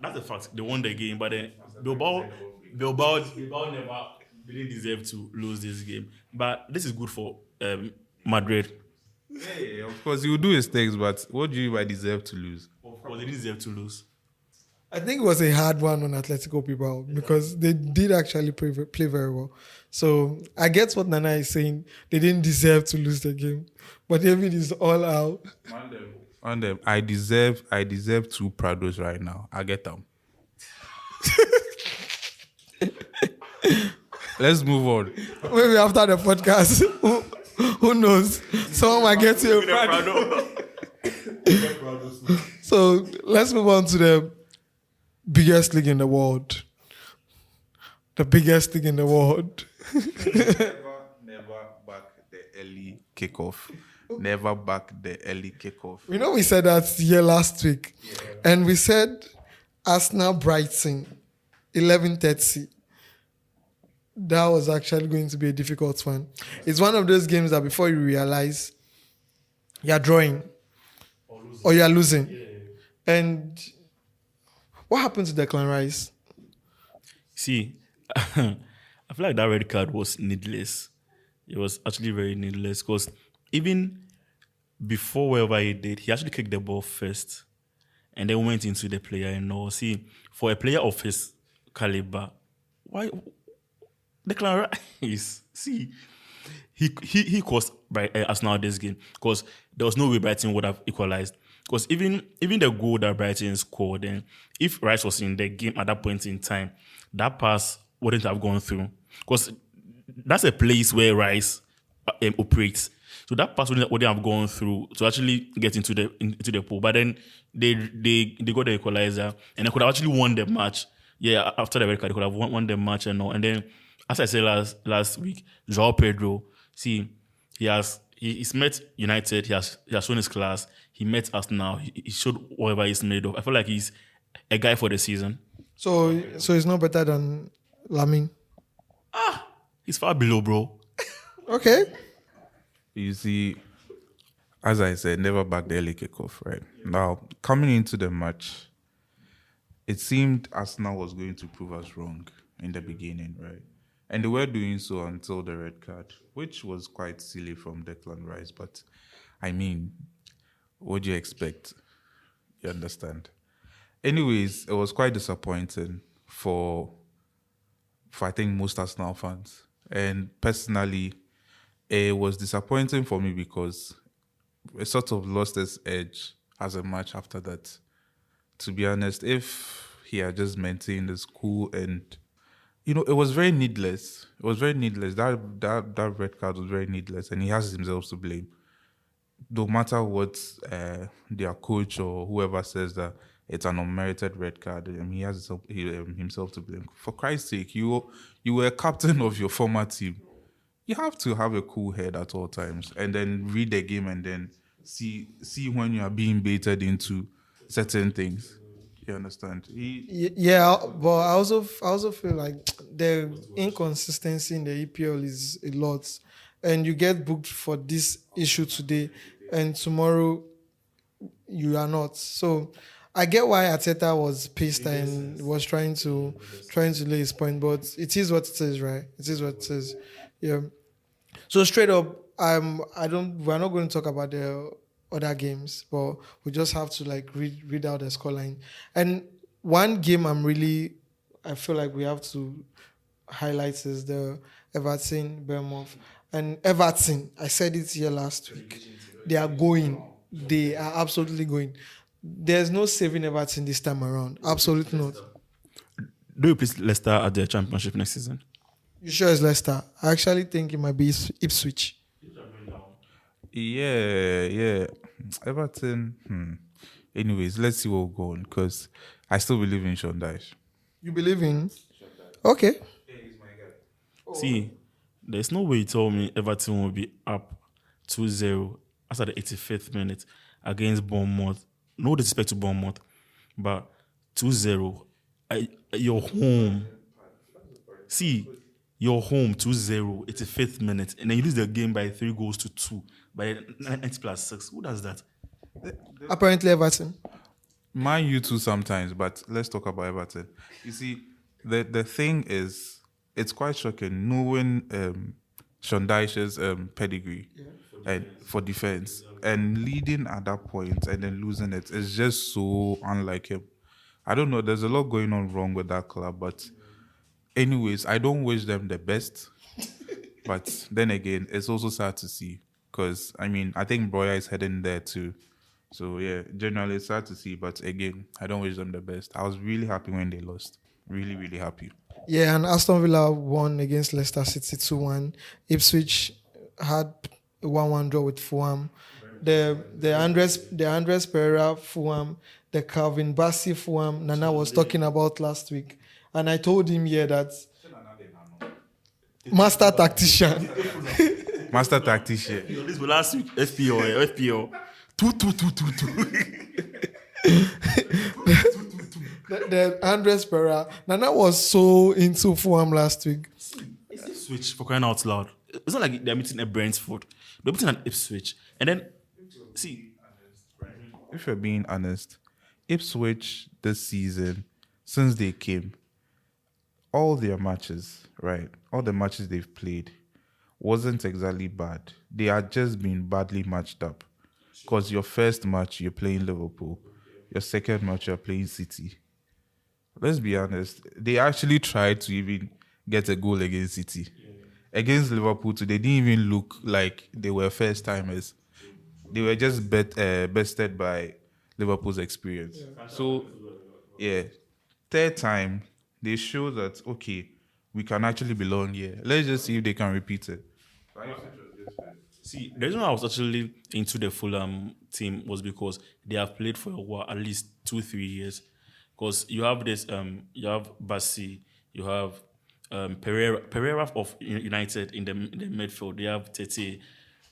That's a fact. They won the game, but then Bilbao never didn't deserve to lose this game. But this is good for Madrid. Yeah, of course, he will do his things, but what do you mean by deserve to lose? Of course, they deserve to lose. I think it was a hard one on Atletico Bilbao because they did actually play very well. So I get what Nana is saying. They didn't deserve to lose the game, but David is all out. On them, I deserve 2 Prados right now. I get them. Let's move on. Maybe after the podcast, who knows? Someone might get you. So let's move on to the biggest league in the world. The biggest league in the world. Never back the early kickoff. Never back the early kickoff. We know we said that here last week. And we said Arsenal Brighton, 11:30. That was actually going to be a difficult one. It's one of those games that before you realize you're drawing or you're losing. And what happened to Declan Rice? See, I feel like that red card was needless. It was actually very needless because even before whatever he did, he actually kicked the ball first and then went into the player and all. See, for a player of his caliber, why Declan Rice? See, he caused Arsenal this game because there was no way Brighton would have equalized. Because even the goal that Brighton scored, and if Rice was in the game at that point in time, that pass wouldn't have gone through. Because that's a place where Rice operates. So that pass wouldn't have gone through to actually get into the pool. But then they got the equalizer and they could have actually won the match. Yeah, after the red card, they could have won the match and all. And then, as I said last week, João Pedro, see, he's met United. He has shown his class. He met us now. He showed whatever he's made of. I feel like he's a guy for the season. So he's not better than Lamine? He's far below, bro. Okay. You see, as I said, never back the early kickoff, right? Now, coming into the match, it seemed Arsenal was going to prove us wrong in the beginning, right? And they were doing so until the red card, which was quite silly from Declan Rice. But, I mean, what do you expect? You understand? Anyways, it was quite disappointing for I think most Arsenal fans. And personally, it was disappointing for me because it sort of lost its edge as a match after that. To be honest, if he had just maintained his cool and, it was very needless. It was very needless. That red card was very needless, and he has himself to blame. No matter what their coach or whoever says that it's an unmerited red card, he has himself to blame. For Christ's sake, you were captain of your former team. You have to have a cool head at all times, and then read the game, and then see when you are being baited into certain things. You understand? Yeah, but I also feel like the inconsistency in the EPL is a lot, and you get booked for this issue today, and tomorrow you are not. So I get why Arteta was pissed and was trying to lay his point, but it is what it is, right? It is what it is. Yeah. So straight up, we're not going to talk about the other games, but we just have to read out the scoreline. And one game I feel like we have to highlight is the Everton Bournemouth. And Everton, I said it here last week, they are going. They are absolutely going. There's no saving Everton this time around. Absolutely not. Do you please Leicester at the Championship next season? You sure it's Leicester? I actually think it might be Ipswich. Yeah. Everton. Anyways, let's see what will go on, because I still believe in Sean Dyche. You believe in? Okay. See, there's no way you told me Everton will be up 2-0 after the 85th minute against Bournemouth. No disrespect to Bournemouth, but 2-0. You're home. See, you're home 2-0, 85th minute, and then you lose the game by 3-2 by 90+6. Who does that? Apparently Everton. Man, you too sometimes, but let's talk about Everton. You see, the thing is, it's quite shocking knowing Sean Dyche's pedigree and for defense, and leading at that point and then losing it is just so unlike him. I don't know, there's a lot going on wrong with that club, but anyways, I don't wish them the best. But then again, it's also sad to see, because I think Broya is heading there too. So yeah, generally it's sad to see, but again, I don't wish them the best. I was really happy when they lost. Really, really happy. Yeah, and Aston Villa won against Leicester City 2-1. Ipswich had a 1-1 draw with Fulham. The Andres Pereira Fulham, the Calvin Bassey Fulham Nana was talking about last week. And I told him here that master tactician. Master tactician. This was last week. FPO. 2. The Andres Pereira. Nana was so into Fulham last week. Ipswich, for crying out loud. It's not like they're meeting at Brentford. They're meeting at Ipswich. And then, see, If you're being honest, Ipswich this season, since they came, all their matches, right? All the matches they've played wasn't exactly bad. They had just been badly matched up. Because your first match, you're playing Liverpool. Your second match, you're playing City. Let's be honest. They actually tried to even get a goal against City. Against Liverpool, too, they didn't even look like they were first timers. They were just bested by Liverpool's experience. So, yeah, third time, they show that, okay, we can actually belong here. Let's just see if they can repeat it. see, the reason why I was actually into the Fulham team was because they have played for a while, at least 2-3 years. Because you have you have Bassi, you have Pereira of United in the midfield. They have Tete,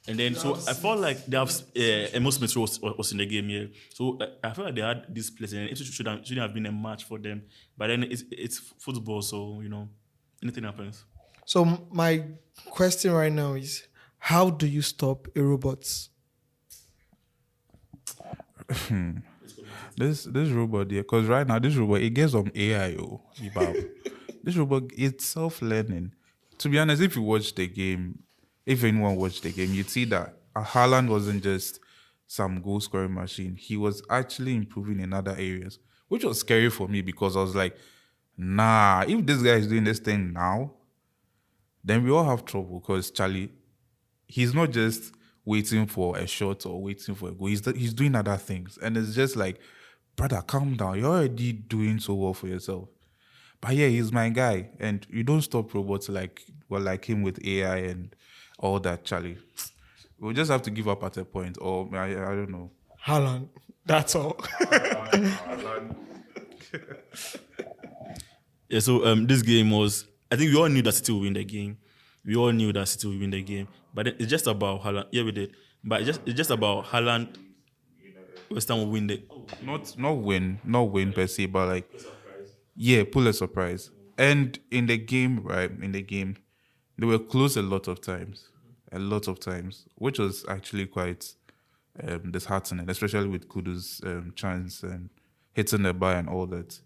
and then so I felt like they have Amos Smith was in the game here. So I felt like they had this place, and it shouldn't have been a match for them. But then it's football, so anything happens. So my question right now is, how do you stop a robot? This robot there, because right now this robot, it gets on AI. This robot, it's self-learning. To be honest, if you watch the game, if anyone watched the game, you'd see that Haaland wasn't just some goal-scoring machine. He was actually improving in other areas, which was scary for me because I was like, nah, if this guy is doing this thing now, then we all have trouble because Charlie, he's not just waiting for a shot or waiting for a goal. He's doing other things. And it's just like, brother, calm down. You're already doing so well for yourself. But yeah, he's my guy. And you don't stop robots like him with AI and all that, Charlie. We'll just have to give up at a point. Or I don't know. Haaland. That's all. Yeah, so this game was, I think we all knew that City would win the game. We all knew that City would win the game. But it's just about Haaland. Yeah, we did. But it's just about Haaland. West Ham will win the... Not win per se, but like, yeah, pull a surprise. And in the game, right, they were close a lot of times, which was actually quite disheartening, especially with Kudu's chance and hitting the bar and all that.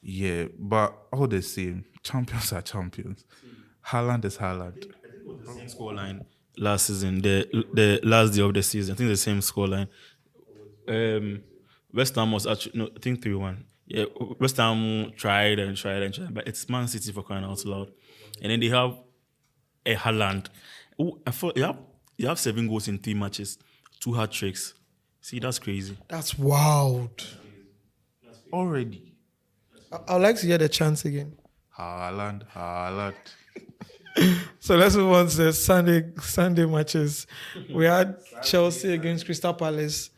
Yeah, but all the same, champions are champions. Haaland is Haaland. The same scoreline last season, the last day of the season. I think the same scoreline. West Ham was actually, no, I think 3-1. Yeah, West Ham tried, but it's Man City for crying out loud. And then they have a Haaland. I thought you have 7 goals in 3 matches, 2 hat-tricks. See, that's crazy. That's wild. Already. I'd like to hear the chance again. Haaland. So let's move on to the Sunday matches. We had Chelsea against Crystal Palace,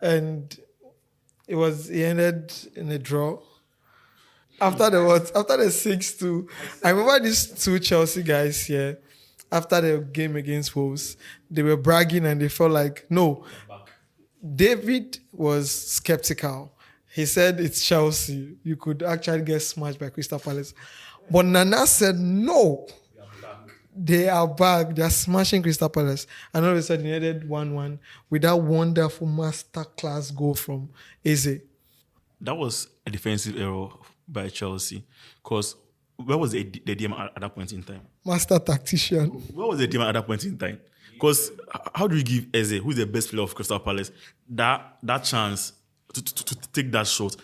and it ended in a draw. After the 6-2, I remember these 2 Chelsea guys here. After the game against Wolves, they were bragging and they felt like, no. David was skeptical. He said it's Chelsea. You could actually get smashed by Crystal Palace. But Nana said no. They are back. They are smashing Crystal Palace. And all of a sudden, he ended 1-1 with that wonderful masterclass goal from Eze. That was a defensive error by Chelsea. Because where was the DM at that point in time? Master tactician. Where was the DM at that point in time? Because how do you give Eze, who's the best player of Crystal Palace, that chance to take that shot?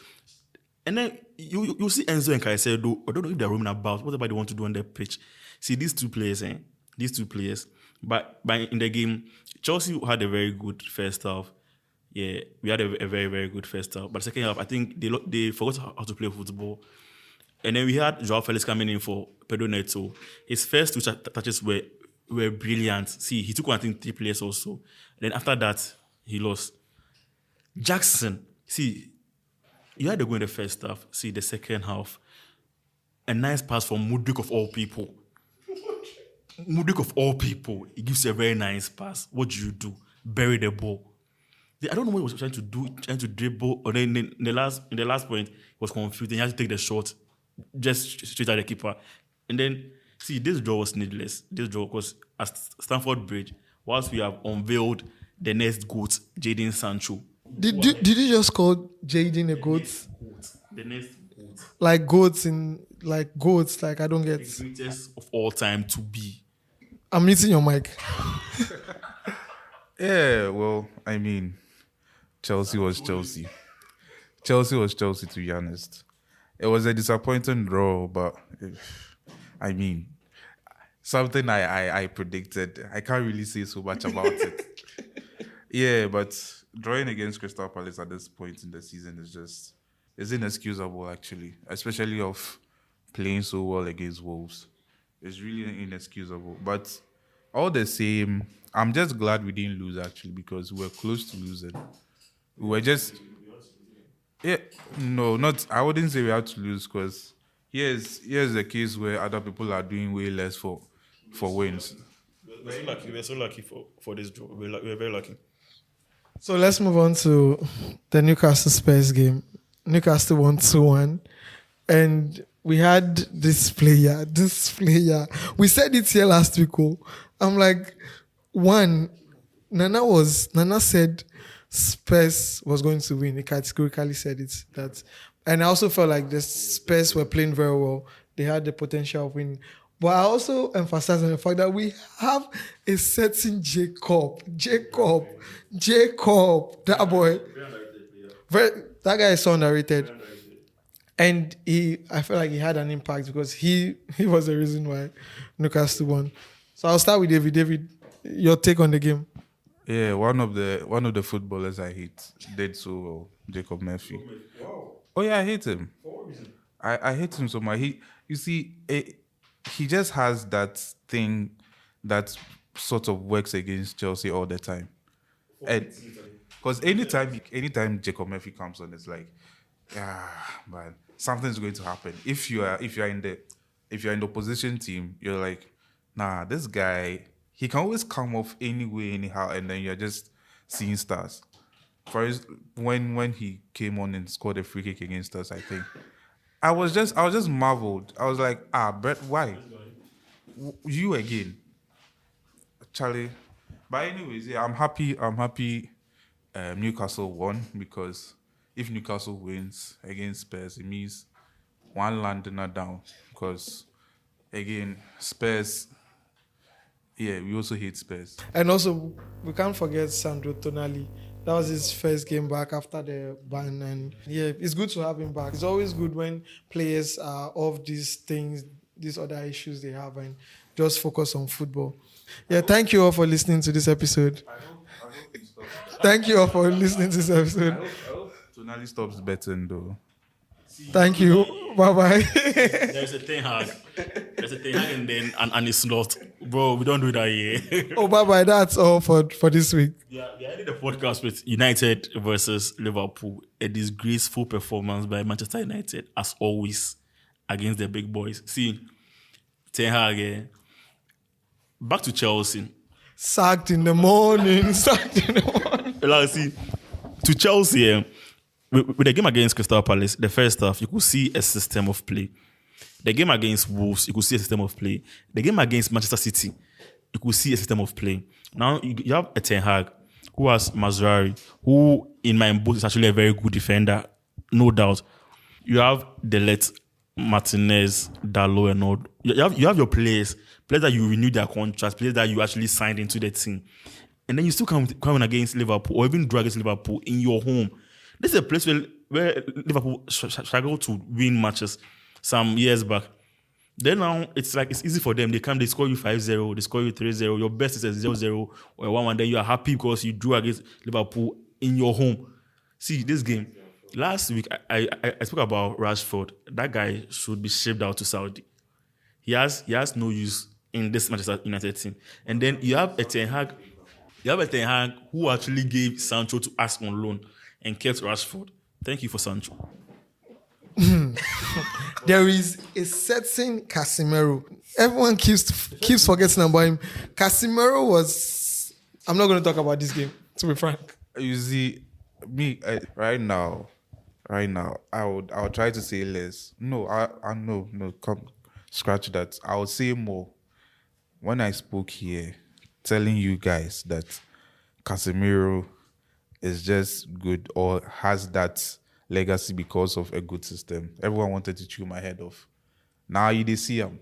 And then you see Enzo and Caicedo, I don't know if they're roaming about, whatever they want to do on their pitch. See, these two players, but in the game, Chelsea had a very good first half. Yeah, we had a very, very good first half. But second half, I think they forgot how to play football. And then we had Joao Felix coming in for Pedro Neto. His first two touches were brilliant. See, he took one, I think, 3 players or so. Then after that, he lost. Jackson, see, you had to go in the first half. See, the second half, a nice pass from Mudryk of all people. Mudryk of all people, he gives you a very nice pass. What do? Bury the ball. I don't know what he was trying to do, trying to dribble, or then in the last point, he was confused. He had to take the shot just straight at the keeper. And then, see, this draw was needless. This draw was at Stamford Bridge, whilst we have unveiled the next GOAT, Jadon Sancho. Did you just call Jadon a goat? The next GOAT. Like goats, like I don't get. The greatest of all time to be. I'm missing your mic. Yeah, well, I mean, Chelsea was Chelsea. Chelsea was Chelsea, to be honest. It was a disappointing draw, but I mean, something I predicted. I can't really say so much about it. Yeah, but drawing against Crystal Palace at this point in the season is inexcusable, actually, especially of playing so well against Wolves. It's really inexcusable. But all the same, I'm just glad we didn't lose, actually, because we were close to losing. We were just... Yeah, no, not... I wouldn't say we had to lose, because here's the case where other people are doing way less for wins. We're so lucky. We're so lucky for this draw. We're very lucky. So let's move on to the Newcastle Spurs game. Newcastle won 2-1. And we had this player. We said it here last week. I'm like, Nana said Spurs was going to win. He categorically said it. And I also felt like the Spurs were playing very well. They had the potential of winning. But I also emphasize on the fact that we have a certain Jacob. That boy. That guy is so underrated. And I feel like he had an impact because he was the reason why Newcastle won. So I'll start with David. David, your take on the game? Yeah, one of the footballers I hate did so well, Jacob Murphy. Wow. Oh yeah, I hate him. For what reason? I hate him so much. He just has that thing that sort of works against Chelsea all the time. Because anytime Jacob Murphy comes on, it's like, man, something's going to happen. If you're in the opposition team, you're like, nah, this guy, he can always come off any way, anyhow, and then you're just seeing stars. When he came on and scored a free kick against us, I think I was just marveled. I was like, Brett, why? You again, Charlie. But anyways, yeah, I'm happy. Newcastle won, because if Newcastle wins against Spurs, it means one Londoner down. Because again, Spurs. Yeah, we also hate Spurs. And also, we can't forget Sandro Tonali. That was his first game back after the ban. And yeah, it's good to have him back. It's always good when players are off these things, these other issues they have, and just focus on football. Yeah, thank you all for listening to this episode. I hope he stops. Thank you all for listening to this episode. I hope Tonali stops betting, though. Thank you. Bye-bye. There's a Ten Hag. And then and it's not. Bro, we don't do that here. Oh, bye-bye. That's all for this week. Yeah, we ended the podcast with United versus Liverpool. A disgraceful performance by Manchester United, as always, against the big boys. See, Ten Hag, back to Chelsea. Sacked in the morning. Like, see, to Chelsea, with the game against Crystal Palace, the first half, you could see a system of play. The game against Wolves, you could see a system of play. The game against Manchester City, you could see a system of play. Now, you have a Ten Hag who has Mazraoui, who, in my book, is actually a very good defender, no doubt. You have Delete, Martinez, Dalot, and all. You have your players that you renew their contracts, players that you actually signed into the team. And then you still come against Liverpool, or even draw against Liverpool in your home. This is a place where Liverpool struggled to win matches some years back. Then now, it's like it's easy for them. They score you 5-0, they score you 3-0. Your best is a 0-0 or a 1-1. Then you are happy because you drew against Liverpool in your home. See, this game, Last week, I spoke about Rashford. That guy should be shipped out to Saudi. He has no use in this Manchester United team. And then you have a Ten Hag. You have a Ten Hag who actually gave Sancho to us on loan and kept Rashford. Thank you for Sancho. There is a certain Casemiro. Everyone keeps forgetting about him. Casemiro was. I'm not going to talk about this game, to be frank. You see, me right now, I would try to say less. No, I no, come scratch that. I would say more. When I spoke here, telling you guys that Casemiro is just good or has that legacy because of a good system, everyone wanted to chew my head off. Now you did see him.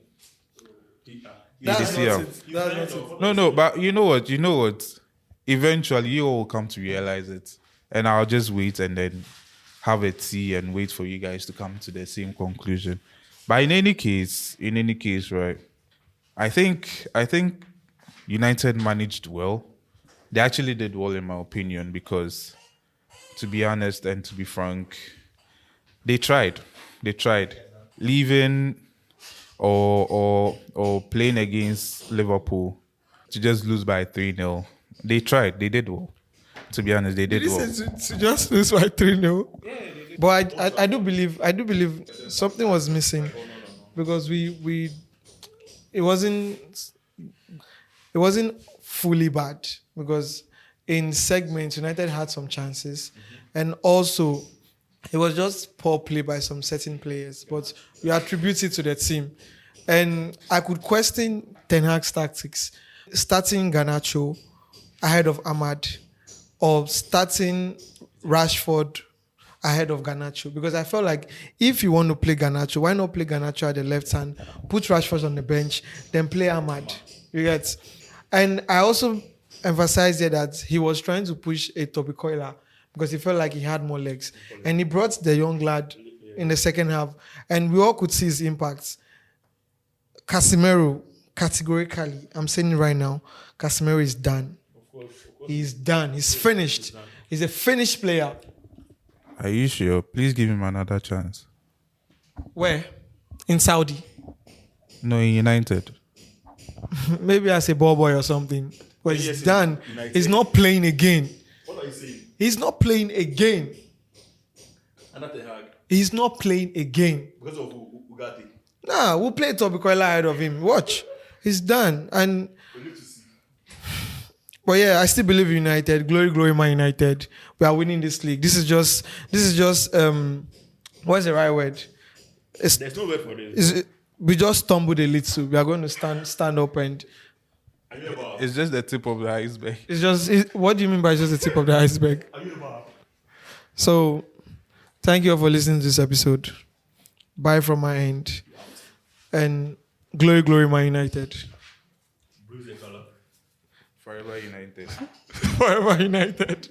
That's see not him. it. That's not it. No, but you know what? Eventually, you all will come to realize it. And I'll just wait and then have a tea and wait for you guys to come to the same conclusion. But in any case, right, I think United managed well. They actually did well, in my opinion, because, to be honest and to be frank, they tried. Leaving or playing against Liverpool to just lose by 3-0. They tried. They did well. To be honest, they did Did you well. say to just lose by 3-0? But I do believe something was missing because it wasn't fully bad because in segments United had some chances and also it was just poor play by some certain players, but we attribute it to the team. And I could question Ten Hag's tactics, starting Garnacho ahead of Ahmad or starting Rashford ahead of Garnacho, because I felt like if you want to play Garnacho, why not play Garnacho at the left hand, put Rashford on the bench, then play Ahmad. You get? And I also emphasized here that he was trying to push a Toby because he felt like he had more legs. And he brought the young lad in the second half, and we all could see his impacts. Casemiro, categorically, I'm saying it right now, Casemiro is done. He's done. He's finished. He's a finished player. Are you sure? Please give him another chance. Where? In Saudi. No, in United. Maybe as a ball boy or something. But he's Yes, done. United. He's not playing again. What are you saying? He's not playing again. Another Hag. He's not playing again. Because of Ugarte. Nah, we'll play Toby ahead of him. Watch. He's done. And We need to see. but yeah, I still believe in United. Glory, glory, Man United. We are winning this league. This is just what's the right word? There's no word for this. We just stumbled a little. We are going to stand up and Are you about? It's just the tip of the iceberg. what do you mean by just the tip of the iceberg? Are you about? So thank you all for listening to this episode. Bye from my end. And glory, glory, Man United. Bruce the color. Forever United. Forever United.